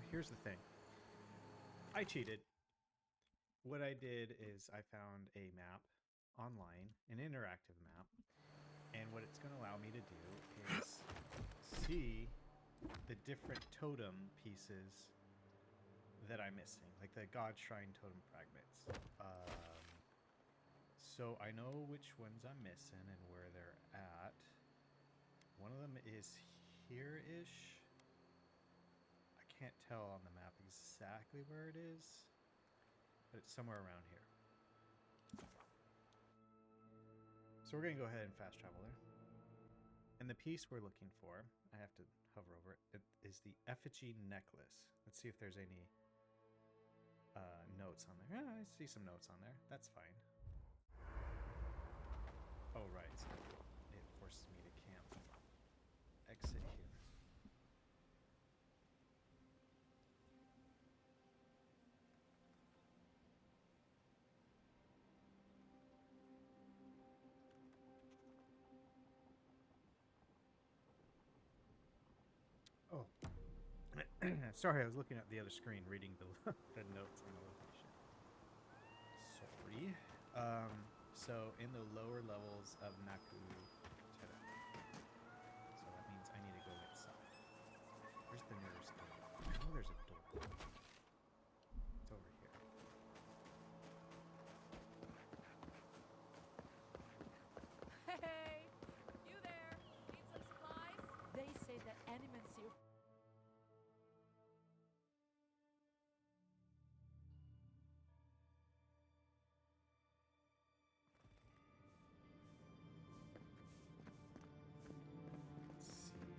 Here's the thing. I cheated. What I did is I found a map online, an interactive map, and what it's going to allow me to do is see the different totem pieces that I'm missing, like the God Shrine totem fragments. So I know which ones I'm missing and where they're at. One of them is here-ish. I can't tell on the map exactly where it is, but it's somewhere around here. So we're going to go ahead and fast travel there. And the piece we're looking for, I have to hover over it, it is the effigy necklace. Let's see if there's any notes on there. Yeah, I see some notes on there. That's fine. Oh, right. So it forces me to camp. Exit here. Oh. Sorry, I was looking at the other screen reading the, the notes on the location. Sorry. So in the lower levels of Naku Tera. So that means I need to go inside. Where's the nearest door? I know there's a door. It's over here. Hey! You there? Need some supplies? They say that animals you. Let's see.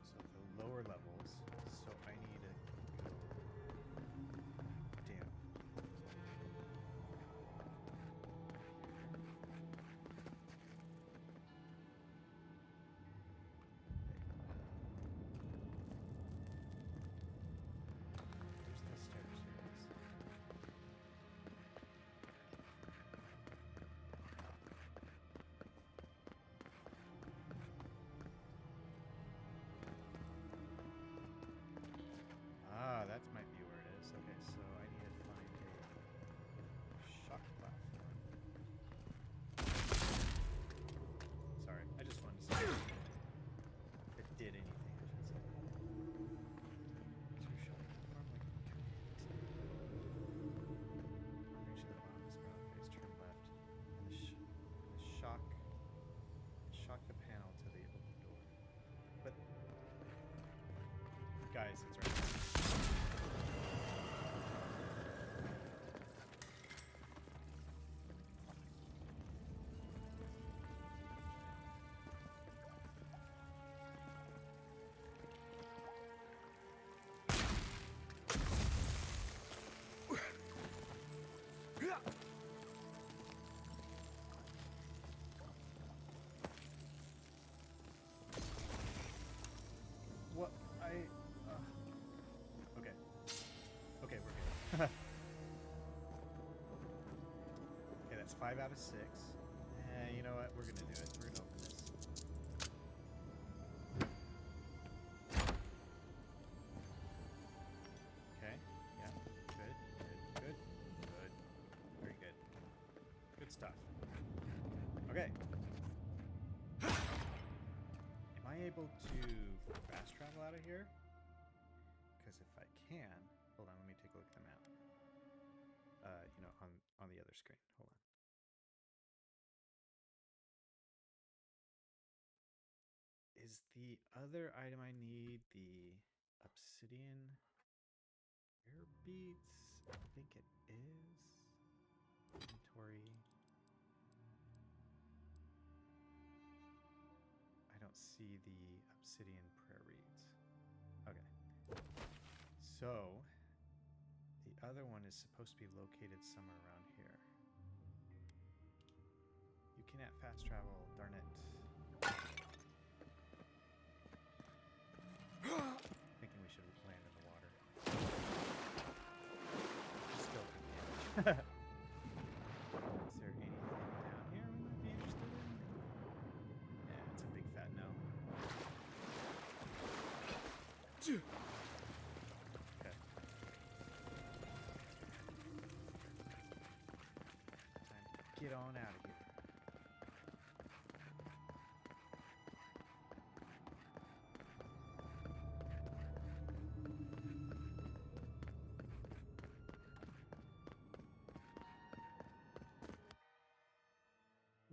So the lower levels. So I need to go down. There's the stairs. Here it is. Ah, that might be where it is. Okay, so I need to find a shock platform. Sorry, I just wanted to see if it did anything, I should say. Two shock platform, like reach the bottom of this ground face, turn left, and the shock the panel to the open door. But guys, it's right there. What? Okay. Okay, we're good. Okay, that's 5 out of 6. You know what? We're gonna do it. We're gonna open this. Okay. Yeah. Good. Good. Good. Good. Very good. Good stuff. Okay. Am I able to fast travel out of here? Because if I can, hold on. Let me take a look at the map. You know, on the other screen. Hold on. Is the other item I need the obsidian air beads? I think it is. Inventory. I don't see the obsidian prayer reeds. Okay. So the other one is supposed to be located somewhere around here. You cannot fast travel, darn it. Thinking we should land in the water. Still good damage. Is there anything down here we might be interested in? Yeah, it's a big fat no. get on out of here.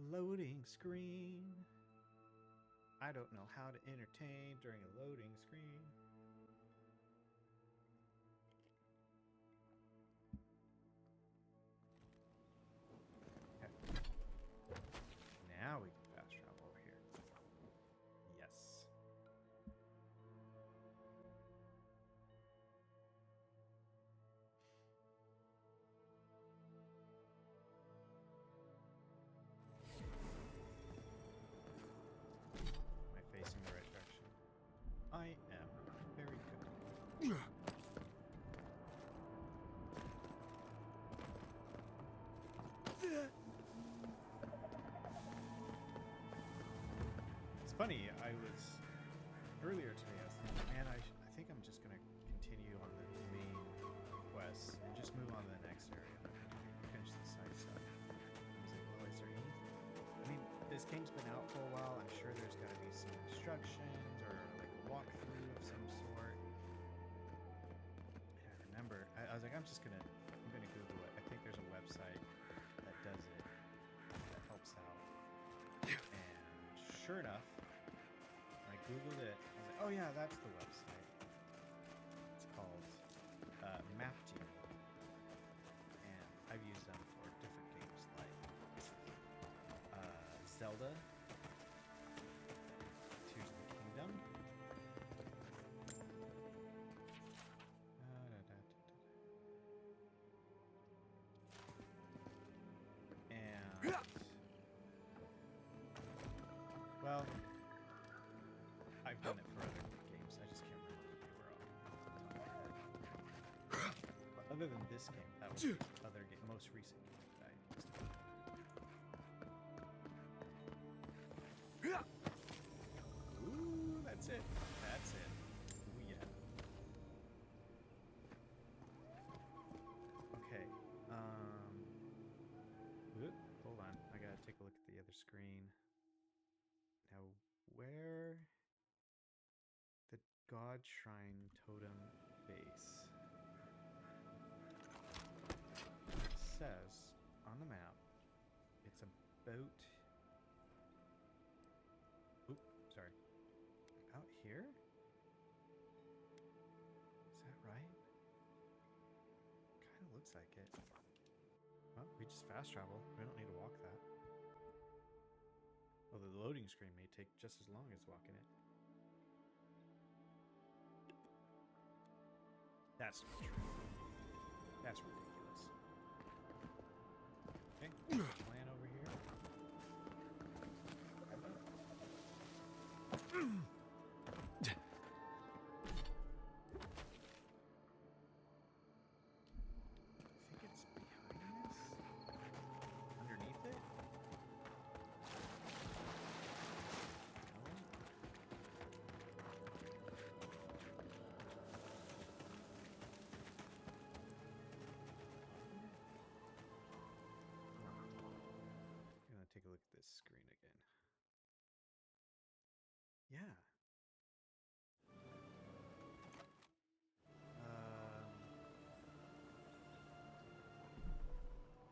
Loading screen. I don't know how to entertain during a loading screen. Okay. Now we can fast travel over here. Yes. Am I facing the right direction? I am. Very good. It's funny, I was earlier today, I was thinking, man, I think I'm just gonna continue on the main quest and just move on to the next area. Finish the side stuff. I was like, well, is there anything? I mean, this game's been out for a while. I'm sure there's gotta be some instructions or like a walkthrough of some sort. And I remember, I was like, I'm gonna Google it. I think there's a website that does it, that helps out. And sure enough, I Googled it. I was like, oh yeah, that's the website. It's called MapGenie. And I've used them for different games like Zelda, Tears of the Kingdom. And well, I've done it for other games. I just can't remember what they were all. But other than this game, that was the other game, most recent game that I used. Ooh, that's it. That's it. Ooh, yeah. Okay. Hold on. I gotta take a look at the other screen. Now, where the God Shrine Totem base says on the map, it's about. Oop, sorry. Out here? Is that right? Kind of looks like it. Well, we just fast travel. We don't need to walk that. Although the loading screen may take just as long as walking it. That's not true. That's ridiculous. Okay, plan over here. I think it's behind this? Underneath it? I'm gonna take a look at this screen again. Yeah.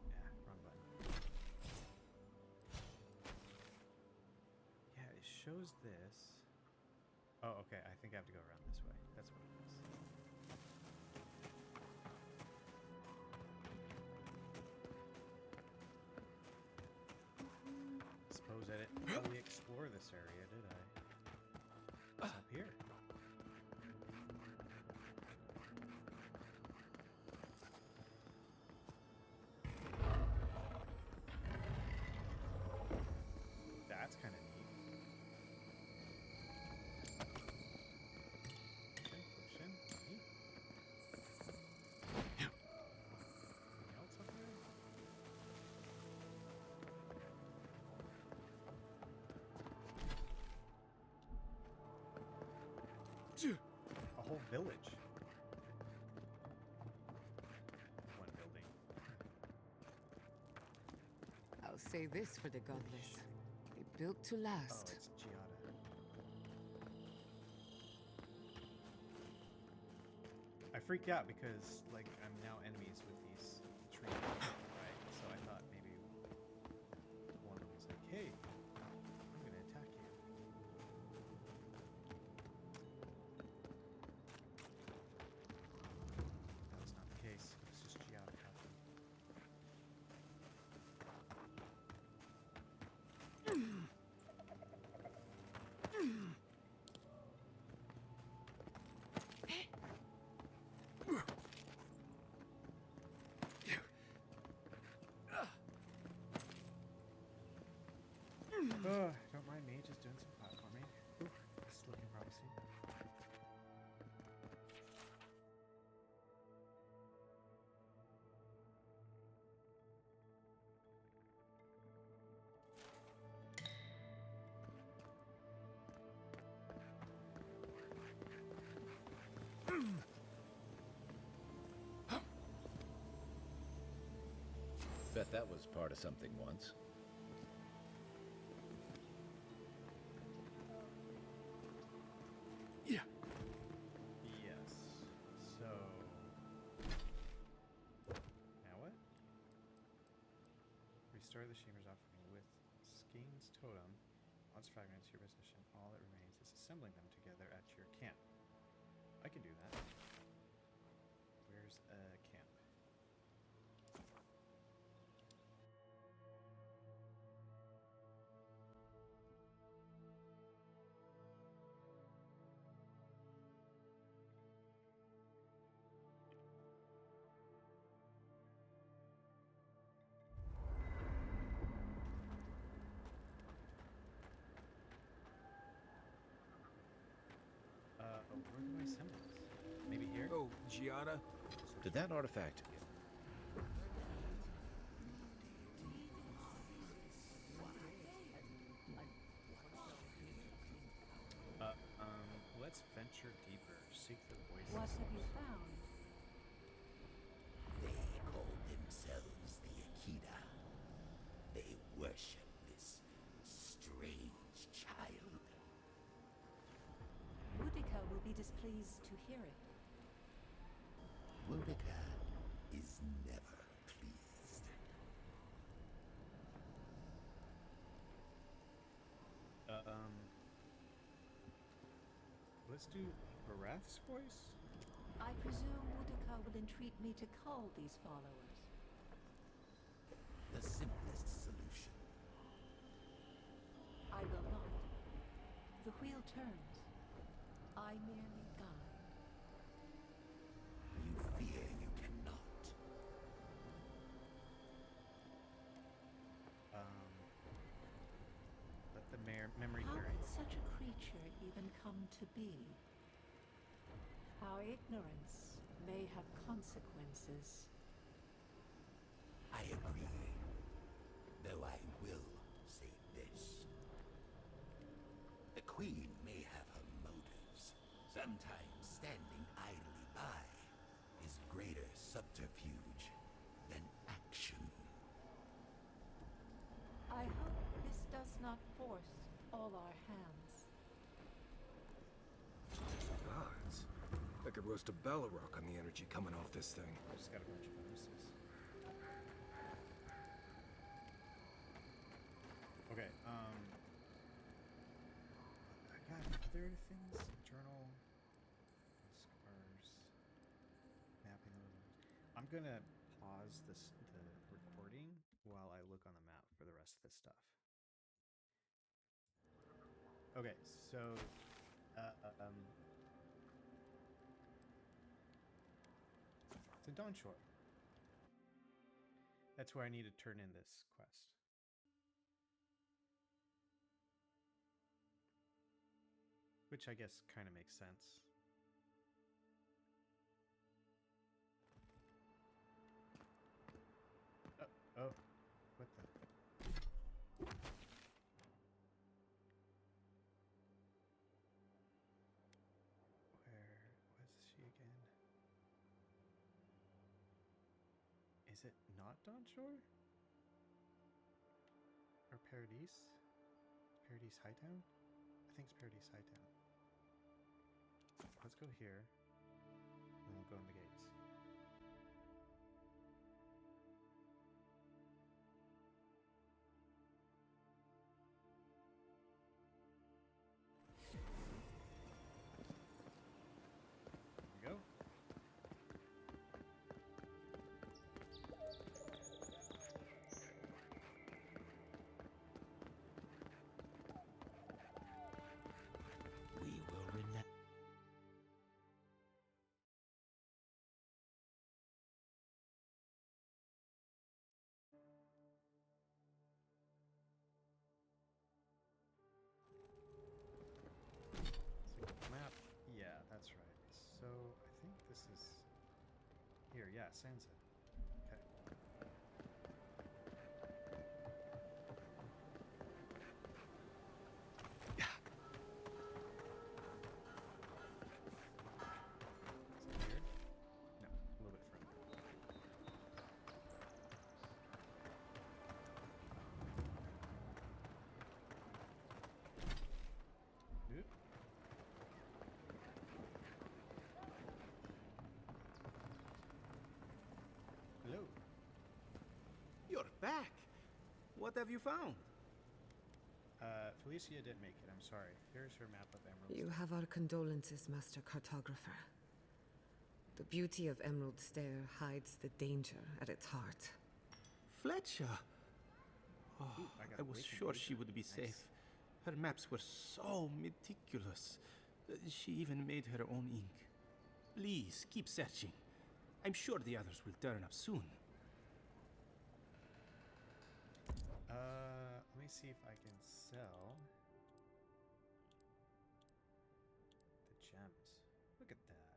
Yeah, wrong button. Yeah, it shows this. Oh, okay. I think I have to go around this way. That's what it is. Suppose I didn't really explore this area, did I? It's up here. That's kind of neat. Potion, neat. Anything else up there? A whole village. One building. I'll say this for the godless. They built to Oh, last. it's Giada. I freaked out because, like, I'm now enemies with these trees, right? So I thought maybe one of them was like, hey, I'm going to attack you. That was not the case. It was just Giada talking. Don't mind me, just doing some platforming. Ooh, this is looking promising. Bet that was part of something once. Yes. So now what? Restore the Shamer's offering with Skein's totem. Odds fragments to your possession. All that remains is assembling them together at your camp. I can do that. Where's a camp? Where do I assemble this? Maybe here? Oh, Giada? Did that artifact... Let's venture deeper. Seek the voices. What have you found? They call themselves the Akita. They worship this strange child. Boudica will be displeased to hear it. Boudica is never pleased. Let's do Barath's voice? I presume Boudica will entreat me to cull these followers. The simplest solution. I will not. The wheel turns. I merely guide. You fear you cannot. Let the memory How carry. could such a creature even come to be? Our ignorance may have consequences. I agree. Though I will say this. The Queen may have her motives. Sometimes standing idly by is greater subterfuge than action. I hope this does not force all our hands. Gods. I could roast a Balrog on the energy coming off this thing. I just got a bunch of bonuses. Okay, I got other things. Journal, scars, mapping those. I'm gonna pause the recording while I look on the map for the rest of this stuff. Okay, so it's in Dawnshore. That's where I need to turn in this quest. Which I guess kind of makes sense. Oh, what the? Where was she again? Is it not Dawnshore? Paradise? Paradise Hightown? I think it's Paradise Hightown. Let's go here. And we'll go in the gates. There we go. We will remember. So map. Yeah, that's right. So I think this is here. Yeah, Sansa. Okay. Is it here? No, a little bit further. Oop. Hello. You're back. What have you found? Felicia didn't make it. I'm sorry. Here's her map of Emerald. You have our condolences, Master Cartographer. The beauty of Emerald Stair hides the danger at its heart. Fletcher. Oh, Ooh, I got I was Awakened sure Leader. she would be Nice. safe. Her maps were so meticulous. She even made her own ink. Please, keep searching. I'm sure the others will turn up soon. Let me see if I can sell the gems. Look at that.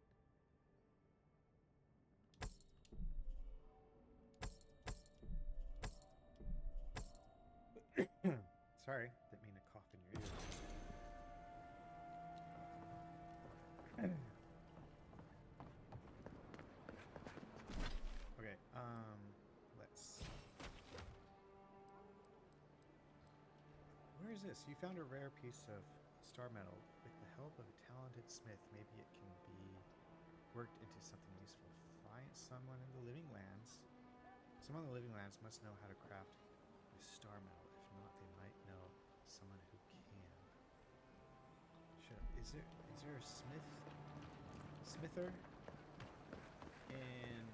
Sorry, didn't mean to cough in your ear. Okay, let's see. Where is this? You found a rare piece of star metal. With the help of a talented smith, maybe it can be worked into something useful. Find someone in the living lands. Someone in the living lands must know how to craft with star metal. If not, they might know someone who can. Is there a smither? And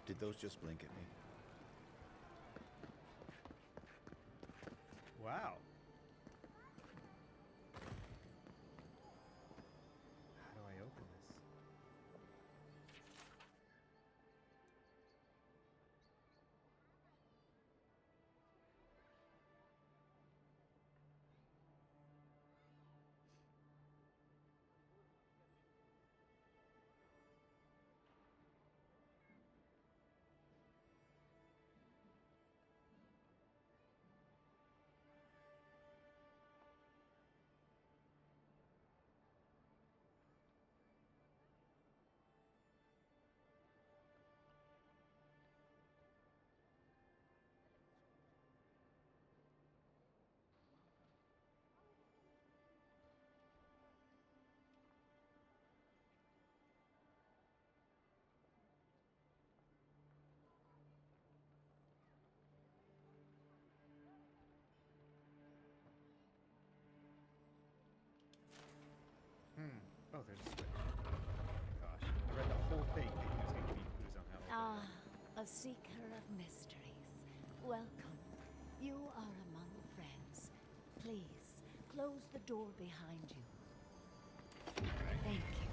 Did those just blink at me? wow. How do I open this? Oh, there's a switch. Gosh, I read the whole thing thinking it was going to give me clues on how to open it. A seeker of mysteries. Welcome. You are among friends. Please, close the door behind you. Thank you.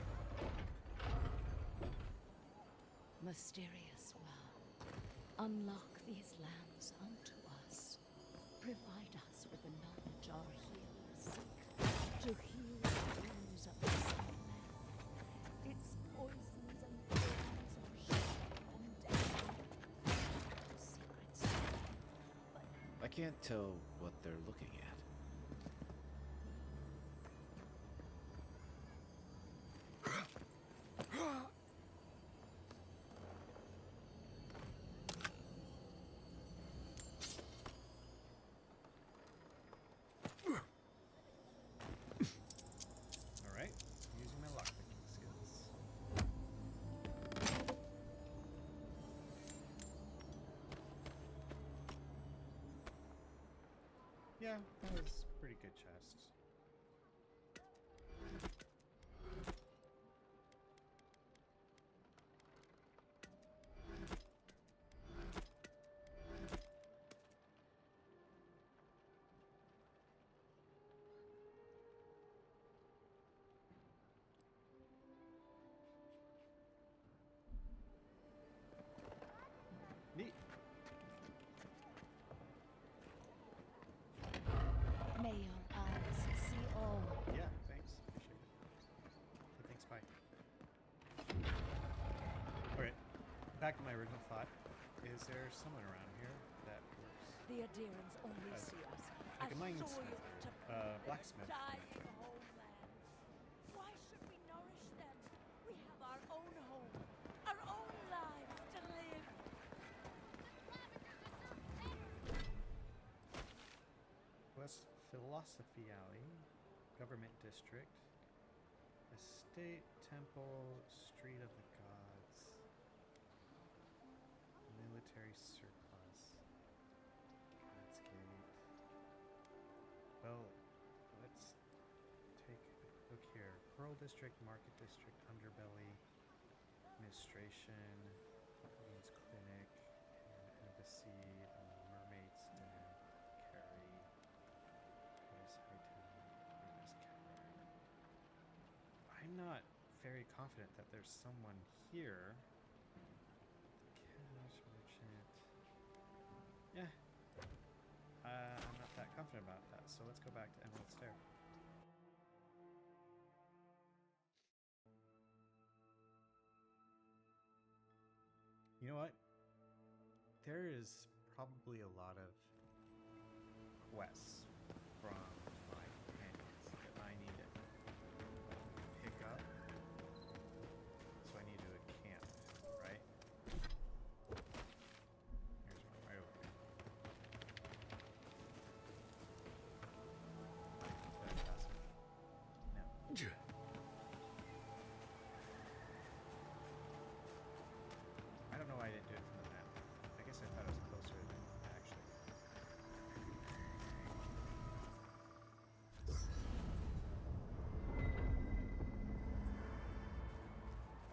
Mysterious well. Unlock these lands unto us. Provide us with the knowledge our healers seek. To heal the wounds of the Sunland. Its poisons and thorns are sharp and deadly. Secrets. But I can't tell what they're looking at. Yeah, that was a pretty good chest. Neat. May your eyes see all. Yeah, thanks. Appreciate it. Okay, thanks, bye. Alright, back to my original thought. Is there someone around here that works? The Adirans only As- see us like a as minesmith soil or, to feed blacksmith. their dying homelands. Why should we nourish them? We have our own home, our own lives to live. West Philosophy Alley, Government District, Estate, Temple, Street of the Gods, Military Surplus, God's Gate. Well, let's take a look here. Pearl District, Market District, Underbelly, Administration, Queen's Clinic, and Embassy, Mermaid's Den, Carrie. Curtis Hightown, Curtis Cavern. I'm not very confident that there's someone here. Cash merchant. Yeah. I'm not that confident about that, so let's go back to Emerald Stair. You know what? There is probably a lot of quests from my companions that I need to pick up. So I need to camp, right? Here's one right over here. Fantastic. No. I don't know why I didn't do it from the map. I guess I thought it was closer than actually.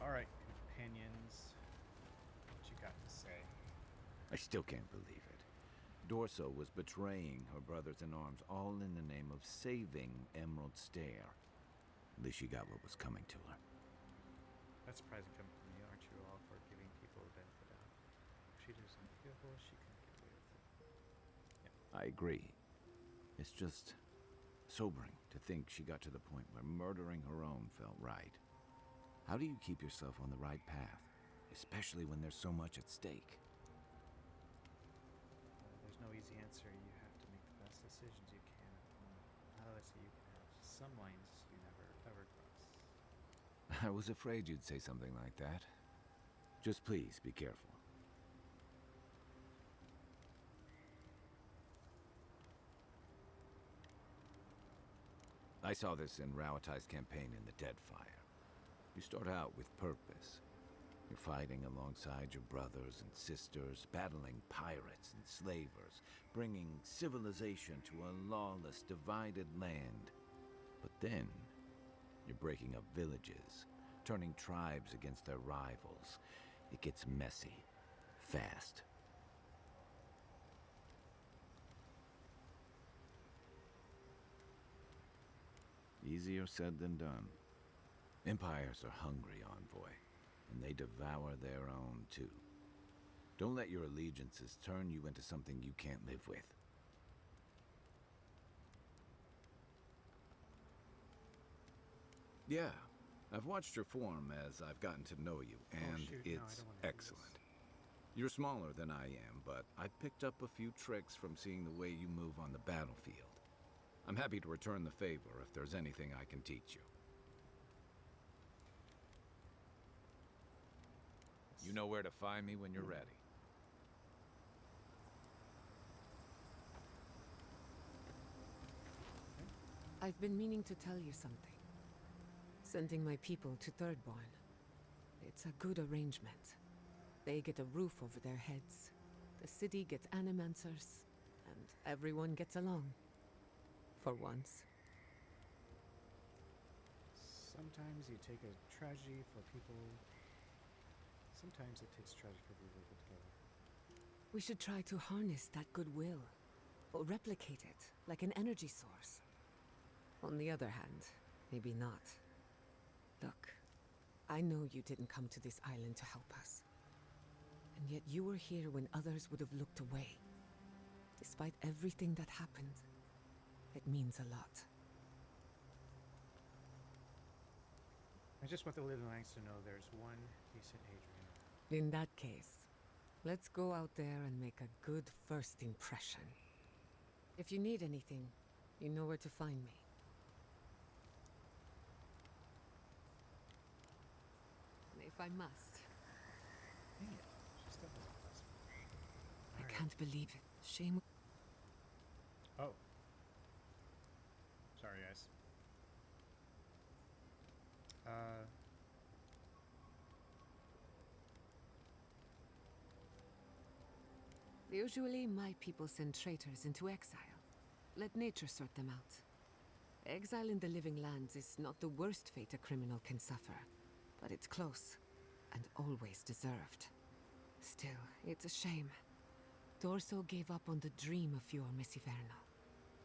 Alright, companions. What you got to say? I still can't believe it. Dorso was betraying her brothers-in-arms, all in the name of saving Emerald Stair. At least she got what was coming to her. That's surprising coming from you, aren't you all for giving people the benefit out? If she did something beautiful, she couldn't get away with it. I agree. It's just sobering to think she got to the point where murdering her own felt right. How do you keep yourself on the right path, especially when there's so much at stake? There's no easy answer. You have to make the best decisions you can at the moment. Obviously, you can have some lines you never ever cross. I was afraid you'd say something like that. Just please be careful. I saw this in Rauatai's campaign in the Deadfire. You start out with purpose. You're fighting alongside your brothers and sisters, battling pirates and slavers, bringing civilization to a lawless, divided land. But then, you're breaking up villages, turning tribes against their rivals. It gets messy, fast. Easier said than done. Empires are hungry, Envoy, and they devour their own too. Don't let your allegiances turn you into something you can't live with. Yeah, I've watched your form as I've gotten to know you, and shoot, no, I it's don't wanna do excellent. this. You're smaller than I am, but I picked up a few tricks from seeing the way you move on the battlefield. I'm happy to return the favor if there's anything I can teach you. You know where to find me when you're ready. I've been meaning to tell you something. Sending my people to Thirdborn. It's a good arrangement. They get a roof over their heads. The city gets animancers, and everyone gets along. For once. Sometimes you take a tragedy for people. Sometimes it takes tragedy for people to get together. We should try to harness that goodwill, or replicate it, like an energy source. On the other hand, maybe not. Look, I know you didn't come to this island to help us. And yet you were here when others would have looked away. Despite everything that happened, it means a lot. I just want the Living Lands to know there's one decent Adrian. In that case, let's go out there and make a good first impression. If you need anything, you know where to find me. And if I must, Dang it. She still has a plus. I Alright. can't believe it. Shame. Oh. Sorry, guys. Usually, my people send traitors into exile. Let nature sort them out. Exile in the living lands is not the worst fate a criminal can suffer, but it's close, and always deserved. Still, it's a shame. Dorso gave up on the dream of Fior Messiverno.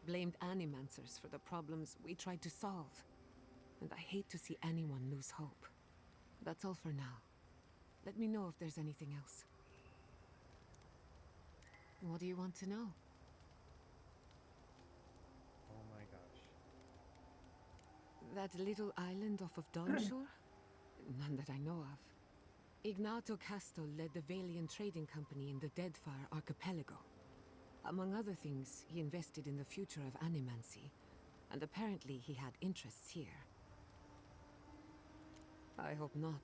Blamed animancers for the problems we tried to solve. And I hate to see anyone lose hope. That's all for now. Let me know if there's anything else. What do you want to know? Oh my gosh. That little island off of Dawnshore? None that I know of. Ignato Casto led the Valian trading company in the Deadfire Archipelago. Among other things, he invested in the future of animancy, and apparently he had interests here. I hope not.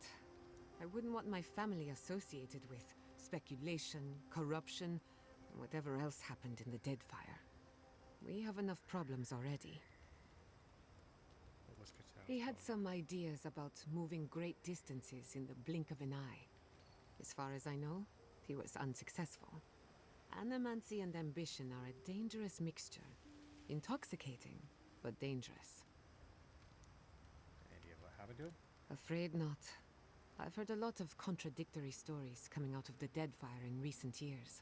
I wouldn't want my family associated with speculation, corruption, and whatever else happened in the Deadfire. We have enough problems already. What was Cattell's He had problem? some ideas about moving great distances in the blink of an eye. As far as I know, he was unsuccessful. Animancy and ambition are a dangerous mixture. Intoxicating, but dangerous. Any idea what happened to him? Afraid not. I've heard a lot of contradictory stories coming out of the Deadfire in recent years.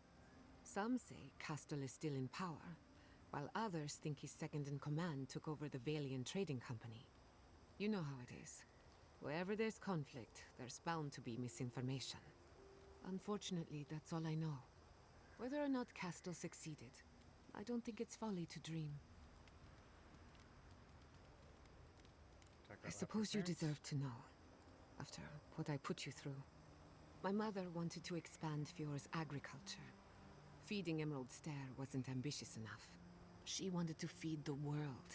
Some say Castle is still in power, while others think his second-in-command took over the Valian trading company. You know how it is. Wherever there's conflict, there's bound to be misinformation. Unfortunately, that's all I know. Whether or not Castle succeeded, I don't think it's folly to dream. Talk I about suppose you parents? deserve to know, after what I put you through. My mother wanted to expand Fior's agriculture. Feeding Emerald Stair wasn't ambitious enough. She wanted to feed the world.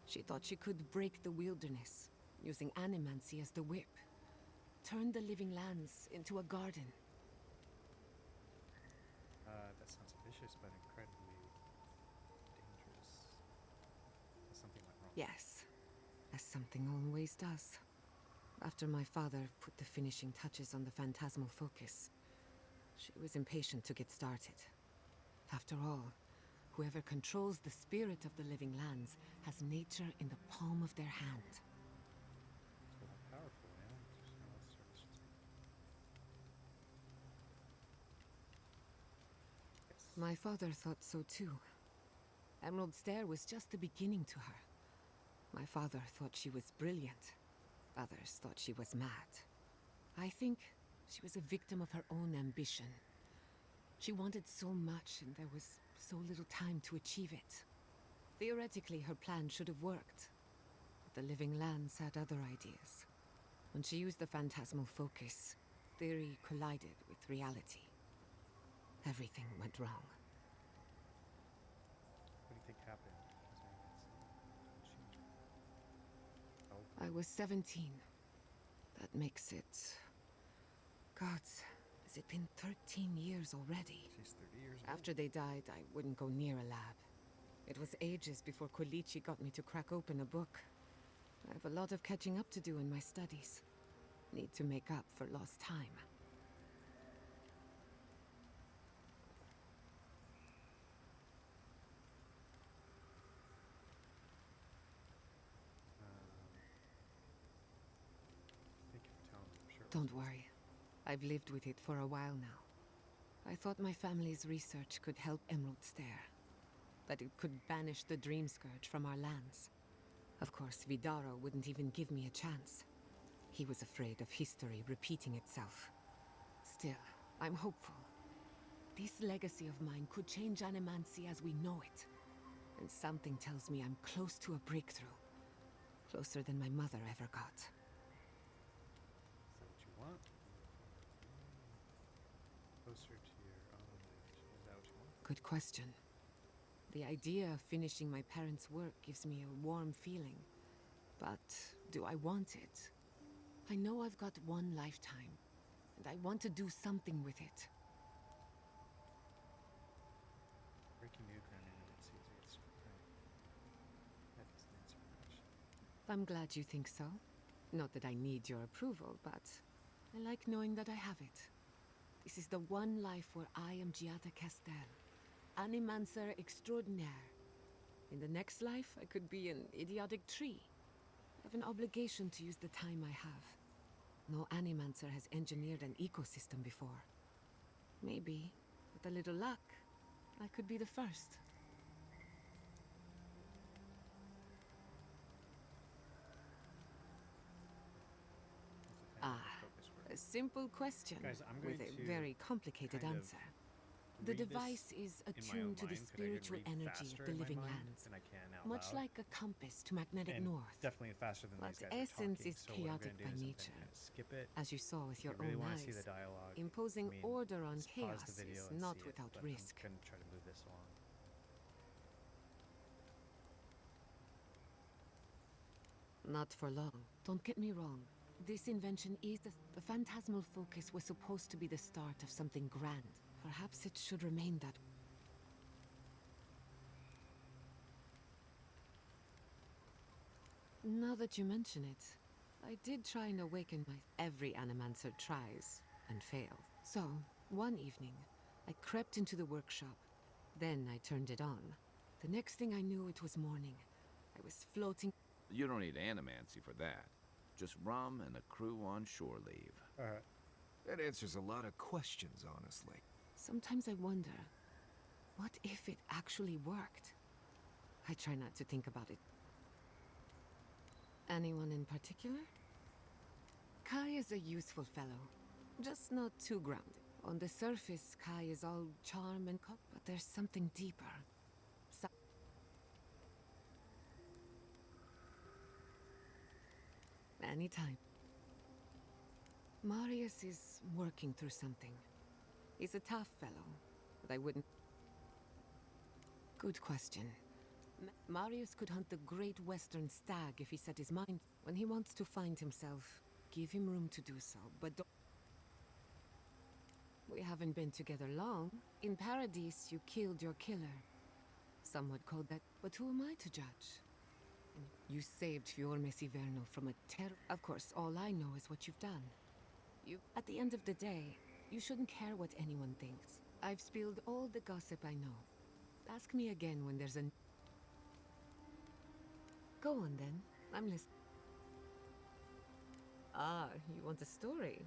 She thought she could break the wilderness, using animancy as the whip. Turn the living lands into a garden. That sounds ambitious, but incredibly dangerous. Something went wrong. Yes, as something always does. After my father put the finishing touches on the phantasmal focus, she was impatient to get started. After all, whoever controls the spirit of the living lands has nature in the palm of their hand. It's really powerful, man. Just how else service should be. Yes. My father thought so too. Emerald Stair was just the beginning to her. My father thought she was brilliant. Others thought she was mad. I think she was a victim of her own ambition. She wanted so much, and there was so little time to achieve it. Theoretically, her plan should have worked. But the living lands had other ideas. When she used the phantasmal focus, theory collided with reality. Everything went wrong. What do you think happened? Oh, I was 17. That makes it... Gods, has it been 13 years already? she's 30 years old. After they died, I wouldn't go near a lab. It was ages before Quilici got me to crack open a book. I have a lot of catching up to do in my studies. Need to make up for lost time. Don't worry. I've lived with it for a while now. I thought my family's research could help Emerald Stare. That it could banish the Dream Scourge from our lands. Of course, Vidaro wouldn't even give me a chance. He was afraid of history repeating itself. Still, I'm hopeful. This legacy of mine could change Animancy as we know it. And something tells me I'm close to a breakthrough. Closer than my mother ever got. Is that what you want? Closer to your own lineage. Is that what you want? Good question. The idea of finishing my parents' work gives me a warm feeling. But do I want it? I know I've got one lifetime, and I want to do something with it. Breaking new ground into it seems like it's right. That doesn't answer my question. I'm glad you think so. Not that I need your approval, but I like knowing that I have it. This is the one life where I am Giada Castel, Animancer extraordinaire. In the next life, I could be an idiotic tree. I have an obligation to use the time I have. No Animancer has engineered an ecosystem before. Maybe, with a little luck, I could be the first. That's the thing Ah, with focus work. a simple question Guys, I'm with going a to very complicated kind of answer. The read this device is in my own attuned to the mind, 'cause I can spiritual read energy faster of the in my living mind lands, than I can out much loud. like a compass to magnetic And north. definitely faster than But these guys are essence talking. is So what I'm chaotic gonna do by is I'm nature. gonna skip it. As you saw with If your you really own want to see the eyes, dialogue, imposing I mean, order on just pause the chaos video is and not see it, without but risk. I'm gonna try to move this along. Not for long. Don't get me wrong. This invention is the phantasmal focus was supposed to be the start of something grand. Perhaps it should remain that. Now that you mention it, I did try and awaken my... Every Animancer tries and fails. So, one evening, I crept into the workshop. Then I turned it on. The next thing I knew, it was morning. I was floating... You don't need animancy for that. Just rum and a crew on shore leave. Alright. That answers a lot of questions, honestly. Sometimes I wonder, what if it actually worked? I try not to think about it. Anyone in particular? Kai is a useful fellow, just not too grounded. On the surface, Kai is all charm and but there's something deeper. Anytime. Marius is working through something. He's a tough fellow, but I wouldn't... Good question. Marius could hunt the great western stag if he set his mind. When he wants to find himself, give him room to do so, but don't... We haven't been together long. In Paradise, you killed your killer. Some would call that, but who am I to judge? You saved Fiorme Siverno from a Of course, all I know is what you've done. At the end of the day, you shouldn't care what anyone thinks. I've spilled all the gossip I know. Ask me again when there's a... Go on then, I'm listening. Ah, you want a story?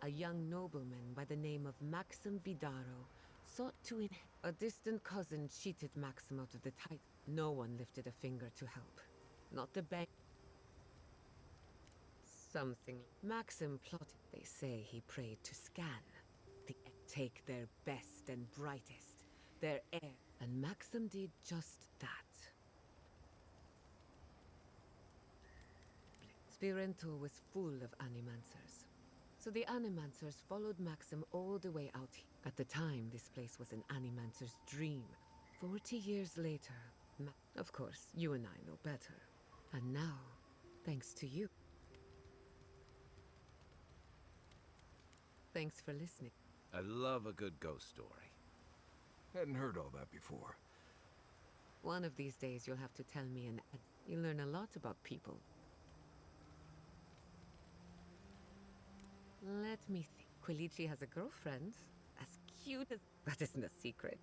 A young nobleman by the name of Maxim Vidaro sought to A distant cousin cheated Maxim out of the title. No one lifted a finger to help. Not the bank. Something. Maxim plotted. They say he prayed to scan. Take their best and brightest. Their heir. And Maxim did just that. Spirento was full of animancers. So the animancers followed Maxim all the way out. At the time, this place was an animancer's dream. 40 years later, of course, you and I know better. And now, thanks to you. Thanks for listening. I love a good ghost story. Hadn't heard all that before. One of these days, you'll have to tell me and you'll learn a lot about people. Let me think. Quilici has a girlfriend. As cute as... That isn't a secret.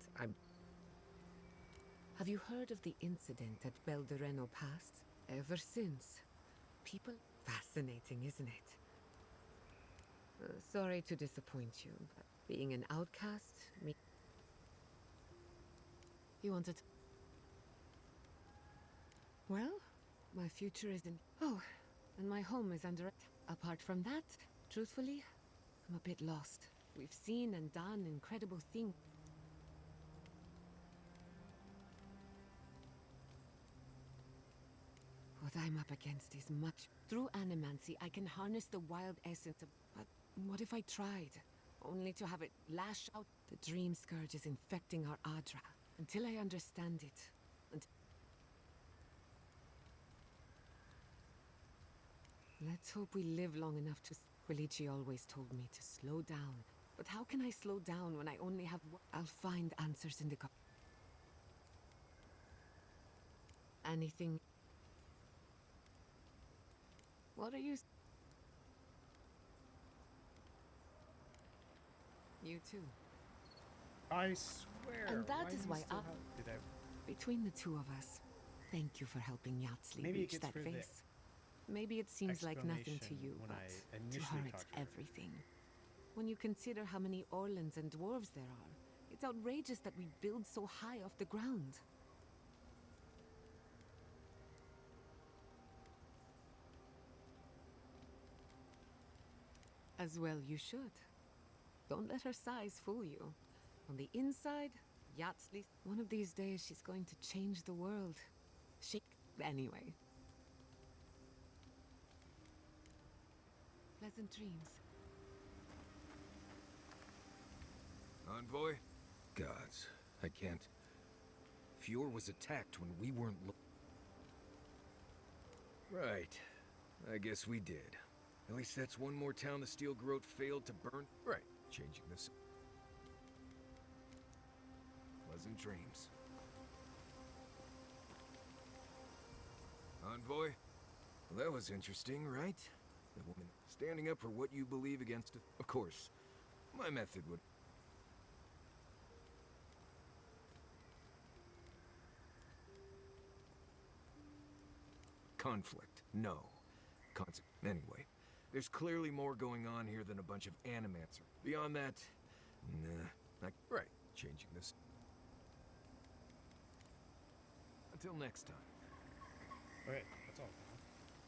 Have you heard of the incident at Beldereno Pass? Ever since. People... Fascinating, isn't it? Sorry to disappoint you, but being an outcast, me. You wanted. Well, my future is in. Oh, and my home is under it. Apart from that, truthfully, I'm a bit lost. We've seen and done incredible things. What I'm up against is much. Through animancy, I can harness the wild essence of. But what if I tried? Only to have it lash out. The dream scourge is infecting our Adra. Until I understand it. Let's hope we live long enough to. Quilici always told me to slow down. But how can I slow down when I only have. I'll find answers in the. Anything. What are you. You too. I swear. And that why is do you why still I- have- Did I? Between the two of us, thank you for helping Yatsli Maybe it reach gets that rid of the face. Maybe it seems like nothing to explanation you, when but I to initially her it's talked to her. everything. When you consider how many Orlans and dwarves there are, it's outrageous that we build so high off the ground. As well you should. Don't let her size fool you. On the inside, Yatsli. One of these days she's going to change the world. Anyway. Pleasant dreams. Envoy? Gods, I can't. Fjord was attacked when we weren't Right. I guess we did. At least that's one more town the Steel Garrote failed to burn. Right. Changing this. Pleasant dreams. Envoy? Well, that was interesting, right? The woman standing up for what you believe against it. Of course, my method would... Conflict. No. Anyway, there's clearly more going on here than a bunch of animancer. Beyond that, nah. Right. Changing this. Until next time. Okay, that's all.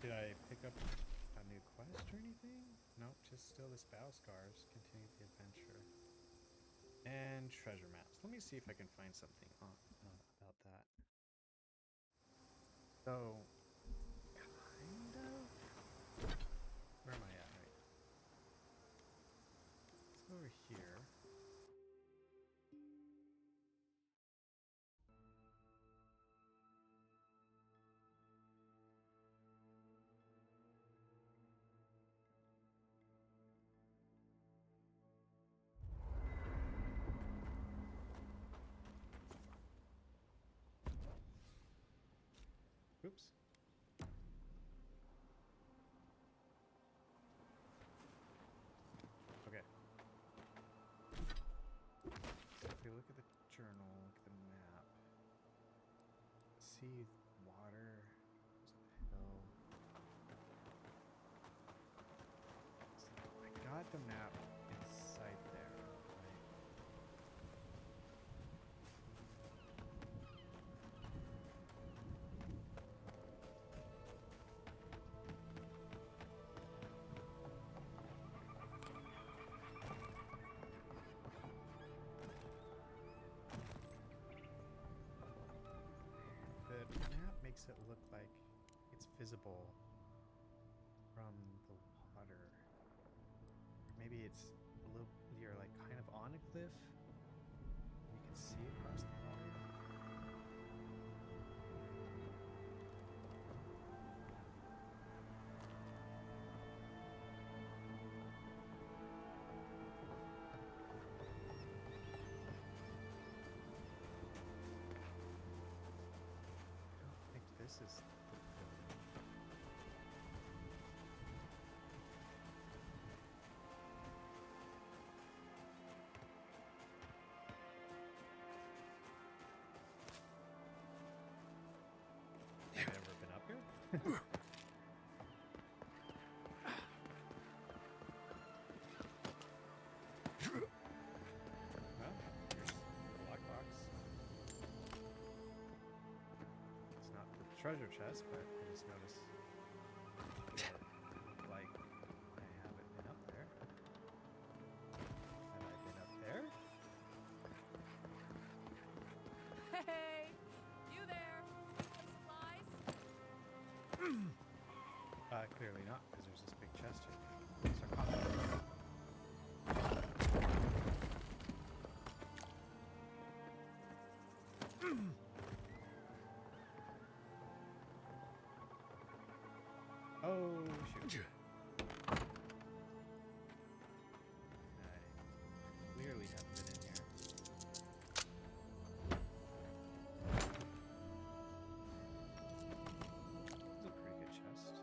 Did I pick up a new quest or anything? Nope, just still the Bow Scars. Continue the adventure. And treasure maps. Let me see if I can find something about that. So, kind of. Where am I at right now? Let's go over here. Oops. Okay. So if we look at the journal, look at the map, see water, there's a hill. So I got the map inside there, right? The map makes it look like it's visible from the water. Maybe it's a little, you're like kind of on a cliff and you can see across the water. I don't think this is the village. Have I ever been up here? treasure chest, but I just noticed that, like, I haven't been up there. Have I been up there? Hey! You there? Supplies? Clearly not, because there's this big chest here. Sarcophagus. Oh, shoot. I clearly haven't been in here. This is a pretty good chest.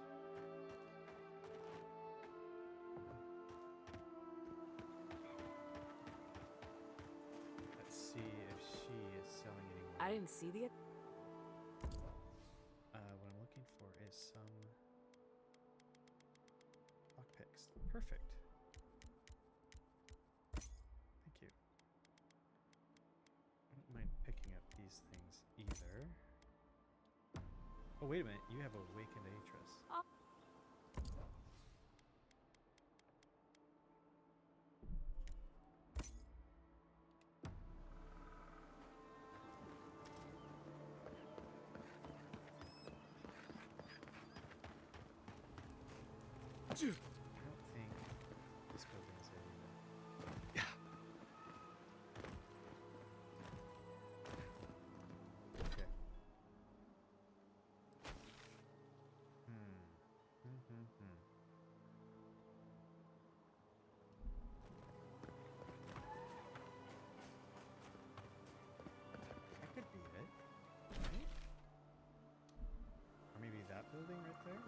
Let's see if she is selling anywhere. I didn't see the... What I'm looking for is some lockpicks. Perfect. Thank you. I don't mind picking up these things either. Oh, wait a minute. You have Awakened Atris. Oh. I don't think this building is it either. Okay. That could be it, right? Or maybe that building right there?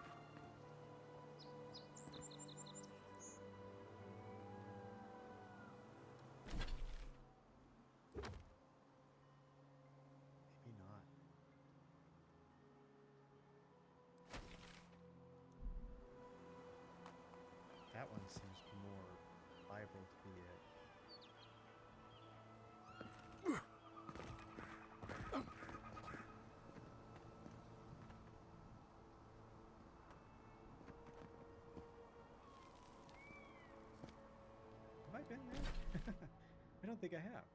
Maybe not. That one seems more liable to be it. Have I been there? I don't think I have.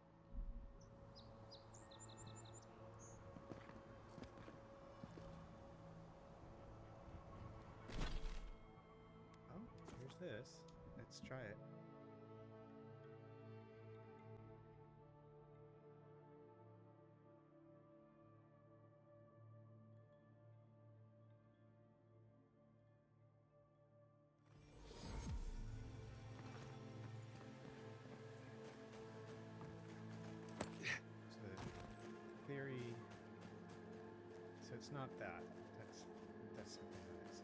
Oh, here's this. Let's try it. So the theory. So it's not that. That's something like so.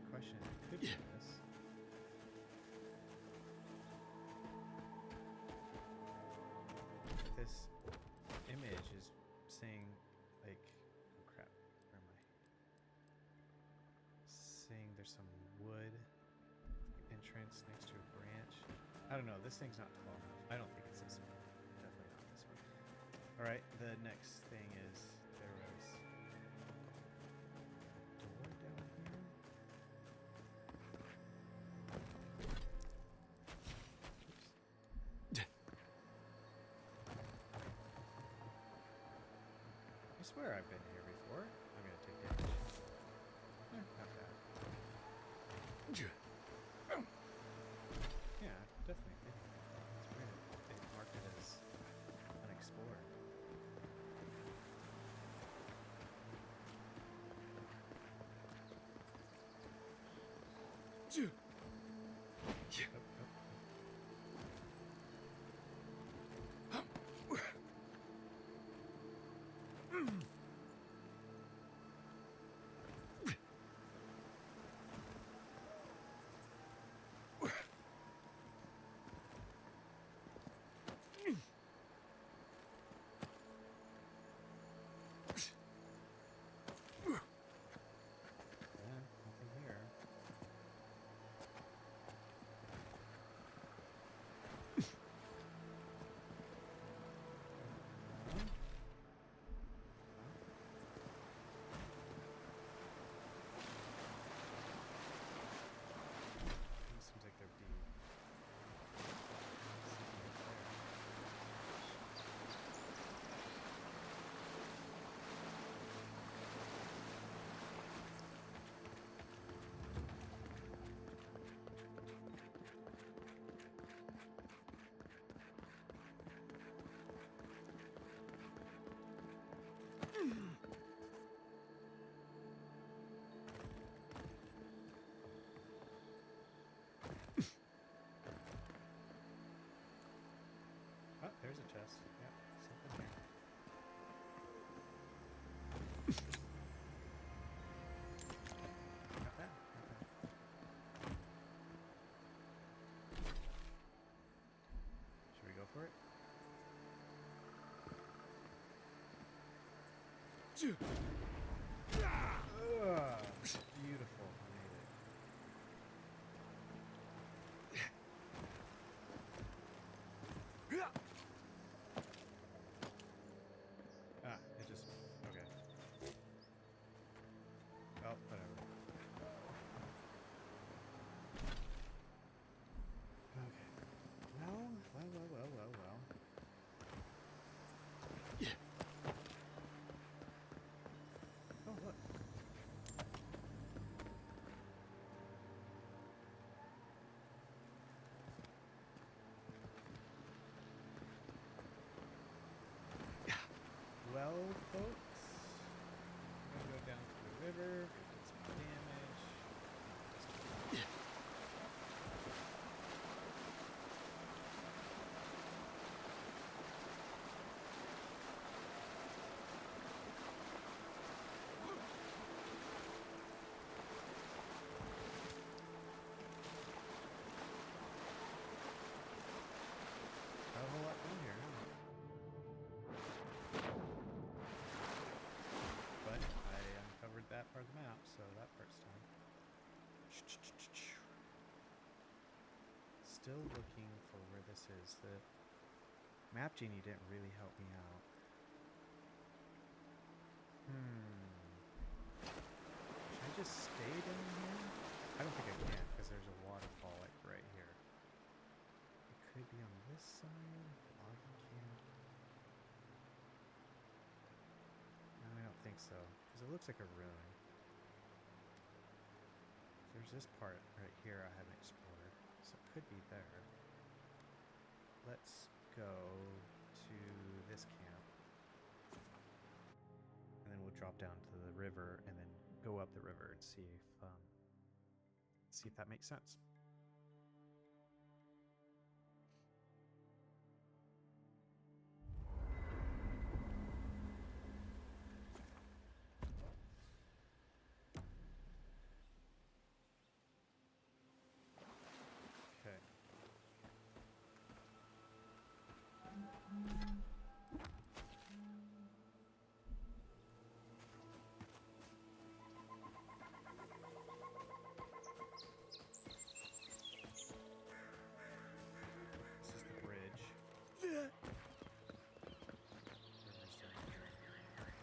The question is, it could be this. This image is saying, like, oh crap, where am I? Saying there's some wood entrance next to a branch. I don't know. This thing's not tall enough. I don't think it's this one. Definitely not this one. All right. The next thing is there was a door down here. Oops. I swear I've been here before. I'm gonna take damage. Not bad. Yeah, definitely. It's weird. They marked it as unexplored. Beautiful. I made it. It just... Okay. Oh, whatever. Okay. Well. Oh, look. Well, folks, I'm gonna go down to the river, get some damage. Not a whole lot down here, huh? But I uncovered that part of the map, so that part's done. Still looking for where this is. The map genie didn't really help me out. Should I just stay down here? I don't think I can, because there's a waterfall like right here. It could be on this side. Logging camp. No, I don't think so, because it looks like a ruin. There's this part right here I haven't explored, so it could be there. Let's go to this camp, and then we'll drop down to the river, and then go up the river and see if that makes sense. Okay. This is the bridge.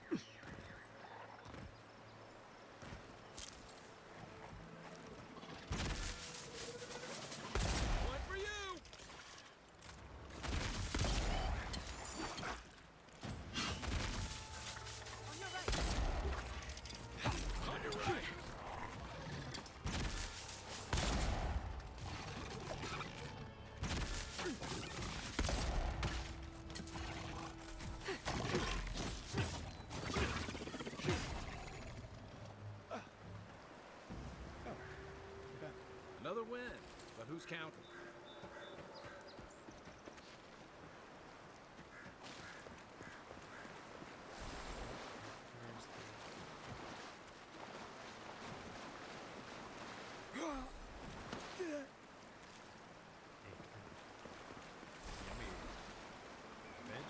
River's down here. One for you! On your right! Oh, we're done. Another win, but who's counting? Here's the... Yummy. Veg?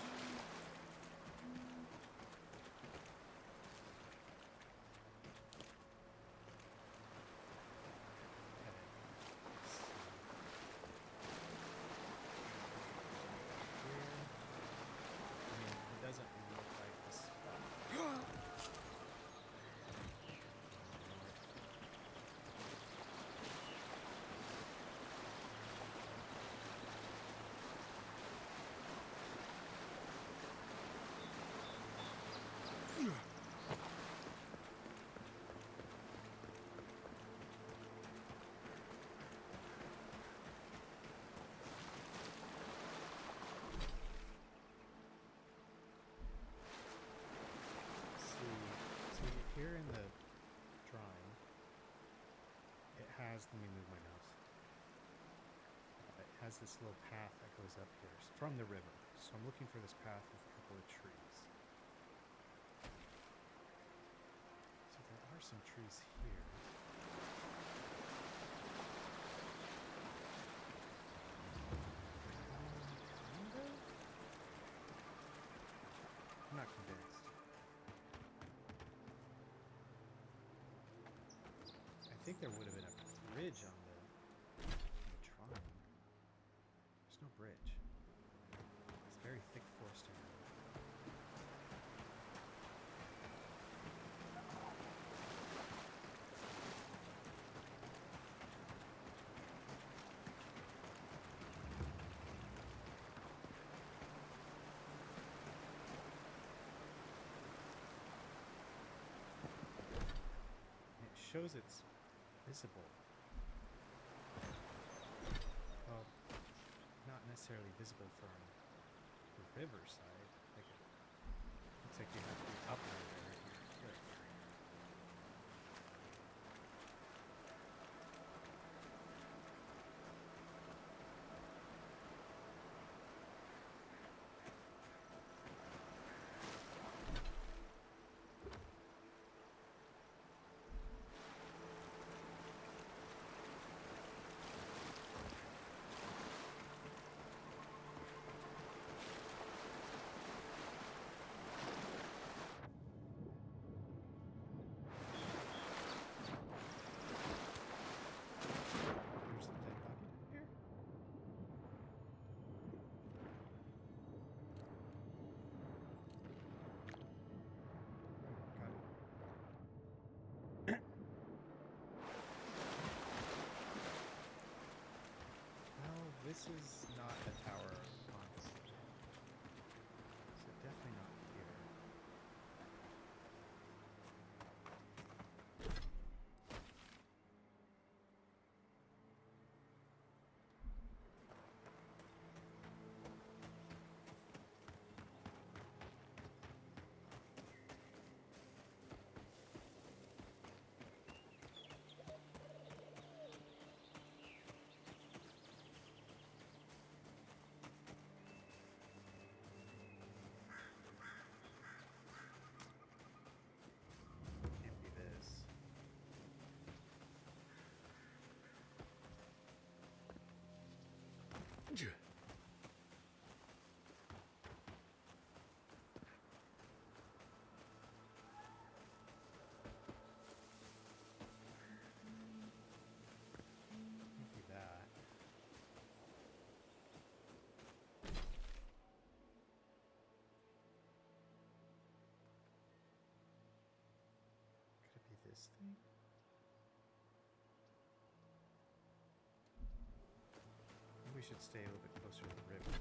It doesn't look like the spot. See, here in the drawing, it has, let me move my mouse. It has this little path that goes up here from the river. So I'm looking for this path with a couple of trees. So there are some trees here. Kinda? I'm not convinced. think there would have been a bridge on the Tron. There's no bridge. It's very thick forest area. It shows it's visible. Well, not necessarily visible from the riverside. Like looks like you have to be up there right here. Good. Here's the dead body. Here. Got it. No, this is not a tower on this. So definitely not here. Can't be this. Can't be that. Could it be this thing? Maybe we should stay a little bit closer to the river.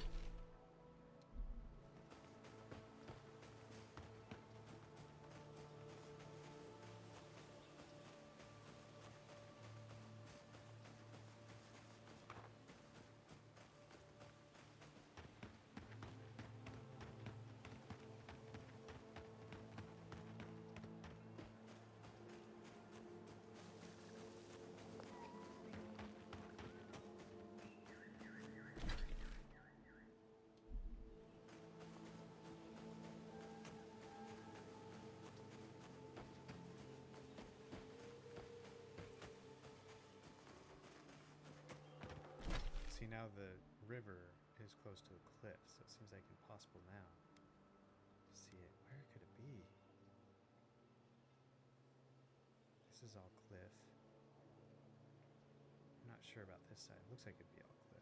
See, now the river is close to a cliff, so it seems like impossible now to see it. Where could it be? This is all cliff. I'm not sure about this side. It looks like it'd be all cliff.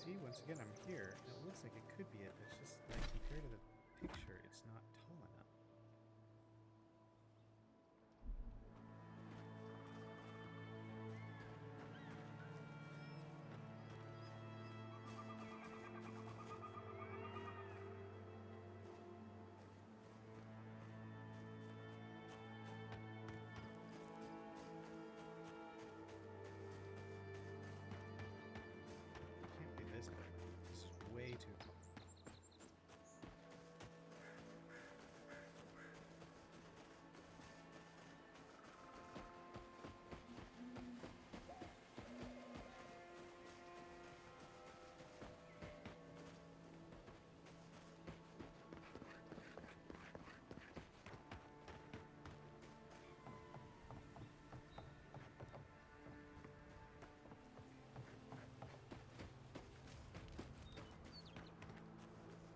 see, once again, I'm here, and it looks like it could be it, but it's just like compared to the picture, it's not tall enough. Can't be this big. This is way too tall.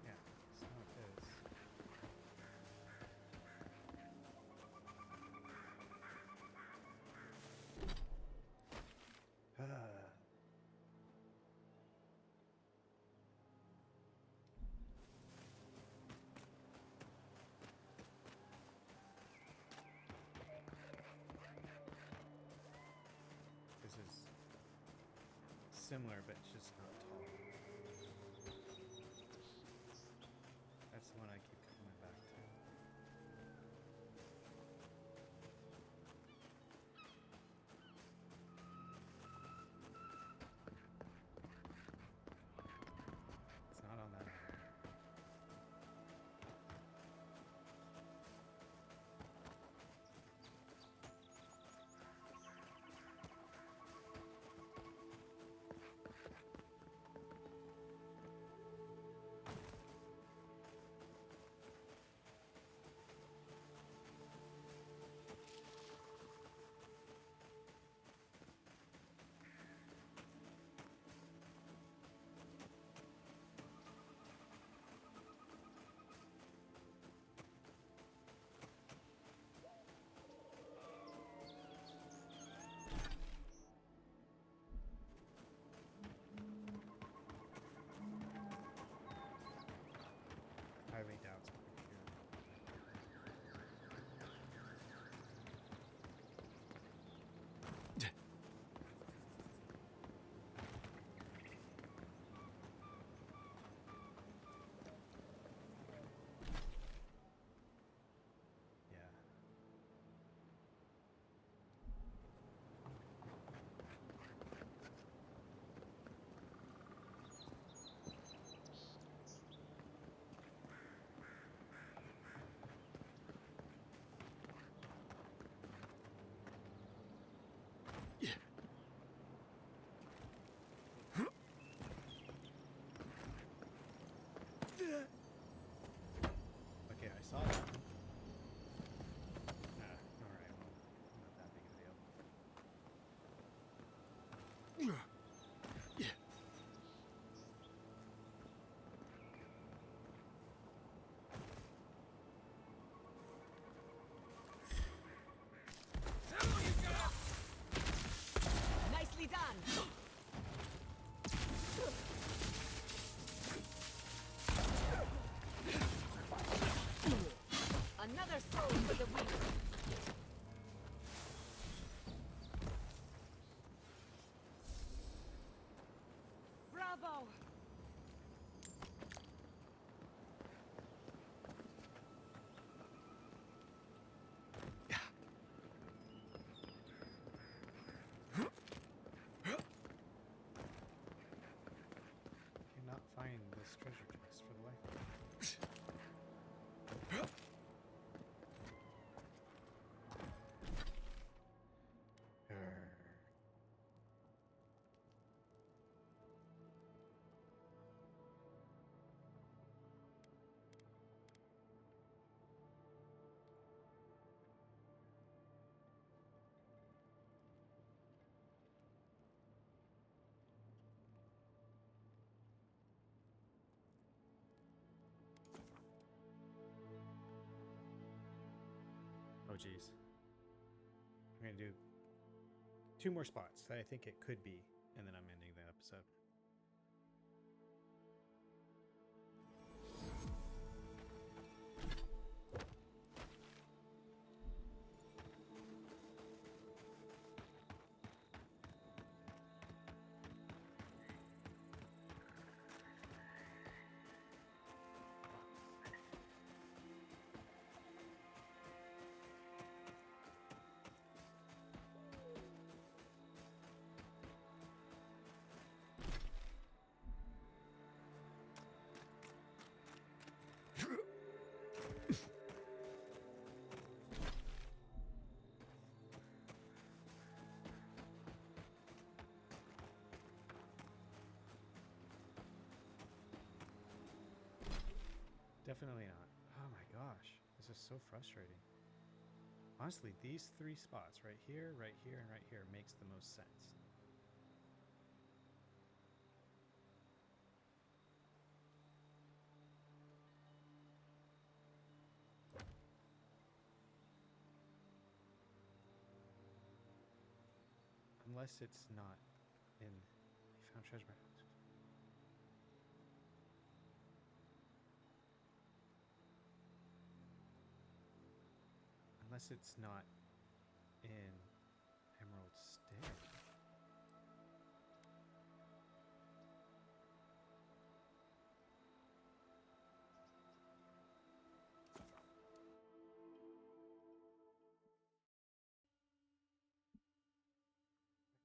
Yeah, it's not this. This is similar, but it's just not tall. That's the one I keep coming back to. It's not on that island. Highly doubt it's over here. Yeah. Okay, I saw that. Alright, well, not that big of a deal. Nicely done! Another soul for the wheel. Bravo! Cannot find this treasure chest for the life of me. Arr. Oh geez. I'm gonna do 2 more spots that I think it could be, and then I'm ending the episode. Definitely not. Oh my gosh. This is so frustrating. Honestly, these three spots, right here, and right here, makes the most sense. Unless it's not in... You found treasure box. Unless it's not in Emerald Stair.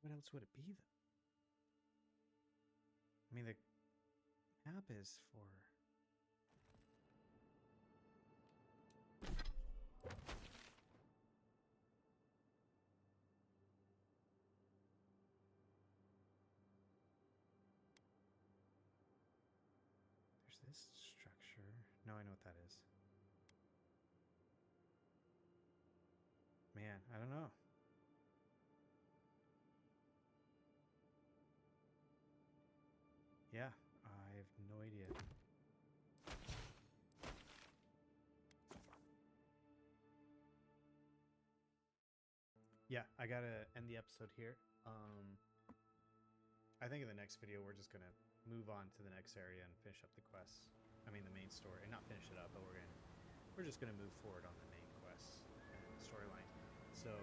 What else would it be then? I mean, the map is for... There's this structure. No, I know what that is. Man, I don't know. Yeah, I have no idea. Yeah, I gotta end the episode here. I think in the next video we're just gonna move on to the next area and finish up the quests. I mean the main story, and not finish it up, but we're just gonna move forward on the main quests and storyline. So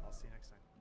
I'll see you next time.